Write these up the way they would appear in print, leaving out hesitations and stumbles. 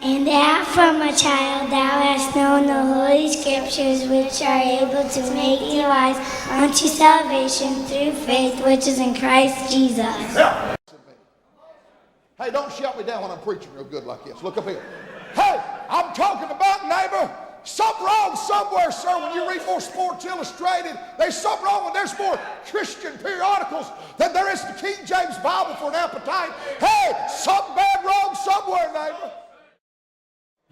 And that from a child thou hast known the holy scriptures, which are able to make thee wise unto salvation through faith which is in Christ Jesus. Yeah. Hey, don't shout me down when I'm preaching real good like this. Look up here. Hey, I'm talking about, neighbor, something wrong somewhere, sir. When you read more Sports Illustrated, there's something wrong when there's more Christian periodicals than there is the King James Bible for an appetite. Hey, something bad wrong somewhere, neighbor.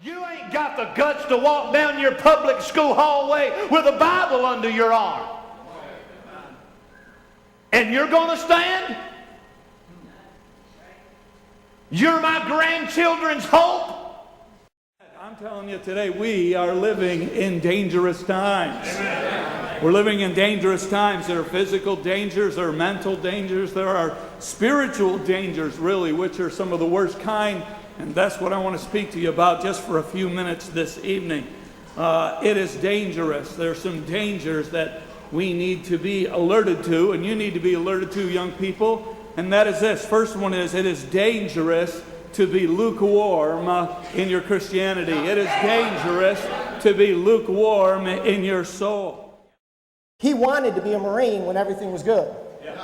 You ain't got the guts to walk down your public school hallway with a Bible under your arm. And you're going to stand? You're my grandchildren's hope? I'm telling you today, we are living in dangerous times. We're living in dangerous times. There are physical dangers, there are mental dangers, there are spiritual dangers, really, which are some of the worst kind. And that's what I want to speak to you about just for a few minutes this evening. It is dangerous. There are some dangers that we need to be alerted to, and you need to be alerted to, young people. And that is this. First one is, it is dangerous to be lukewarm in your Christianity. It is dangerous to be lukewarm in your soul. He wanted to be a Marine when everything was good.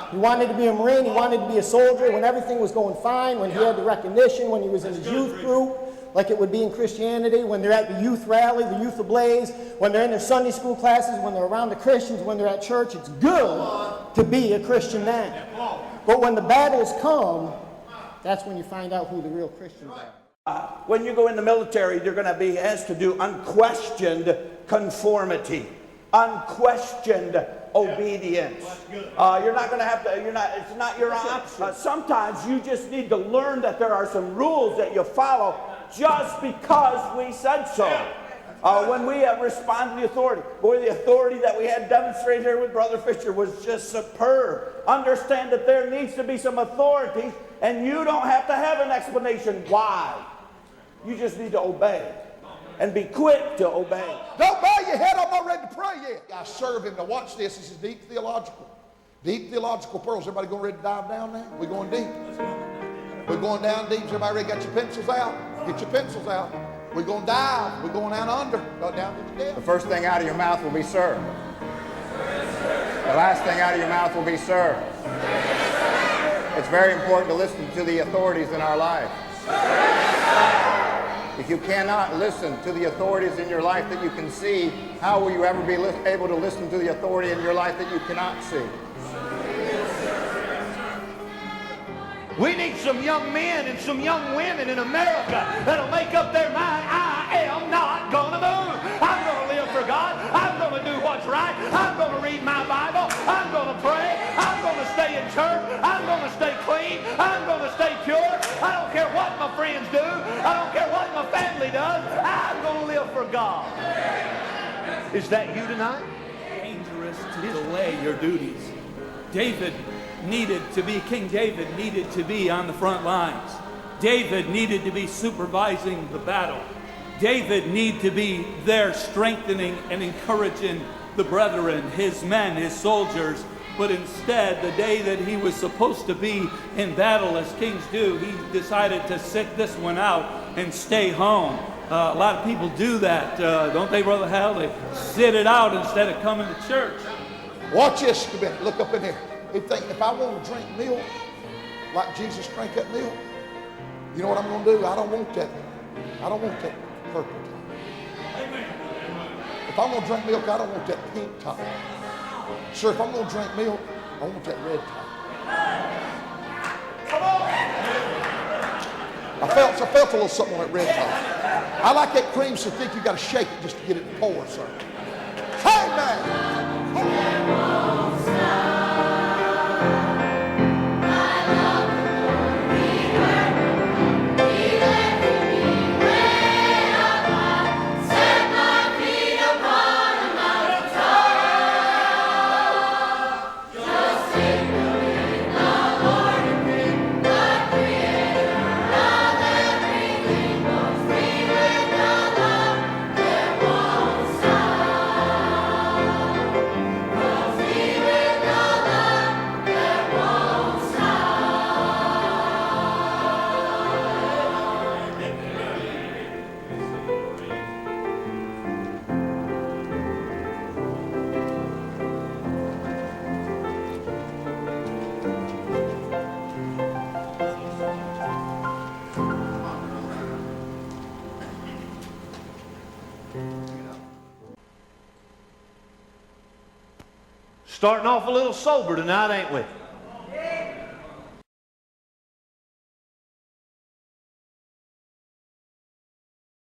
He wanted to be a Marine, he wanted to be a soldier when everything was going fine, when he had the recognition, when he was in his youth group, like it would be in Christianity, when they're at the youth rally, the youth ablaze, when they're in their Sunday school classes, when they're around the Christians, when they're at church. It's good to be a Christian then. But when the battles come, that's when you find out who the real Christians are. When you go in the military, you're going to be asked to do unquestioned conformity, unquestioned obedience. You're not going to have to, it's not your option. Sometimes you just need to learn that there are some rules that you follow just because we said so. When we respond to the authority, boy, the authority that we had demonstrated here with Brother Fisher was just superb. Understand that there needs to be some authorities, and you don't have to have an explanation why. You just need to obey. And be quick to obey. Don't bow your head, I'm not ready to pray yet. I serve him. Now watch this. This is deep theological. Deep theological pearls. Everybody going ready to dive down now? We're going deep. We're going down deep. Everybody ready? Got your pencils out? Get your pencils out. We're going to dive. We're going down under. Go down to the depth. The first thing out of your mouth will be sir. The last thing out of your mouth will be sir. It's very important to listen to the authorities in our life. If you cannot listen to the authorities in your life that you can see, how will you ever be able to listen to the authority in your life that you cannot see? We need some young men and some young women in America that'll make up their mind, I am not going to move. I'm going to live for God. I'm going to do what's right. I'm going to read my Bible. I'm going to pray. I'm going to stay in church. I'm going to stay clean. I'm going to stay pure. I don't care what my friends do. I don't care what my family does. I'm going to live for God. Is that you tonight? Dangerous to delay your duties. King David needed to be on the front lines. David needed to be supervising the battle. David needed to be there strengthening and encouraging the brethren, his men, his soldiers. But instead, the day that he was supposed to be in battle, as kings do, he decided to sit this one out and stay home. A lot of people do that, don't they, Brother Hal? They sit it out instead of coming to church. Watch this a minute. Look up in here. If I want to drink milk like Jesus drank that milk, you know what I'm going to do? I don't want that purple top. If I'm going to drink milk, I don't want that pink top. Sir, if I'm going to drink milk, I want that red top. Come on! I felt a little something on that red top. I like that cream so thick you got to shake it just to get it to pour, sir. Amen. Starting off a little sober tonight, ain't we?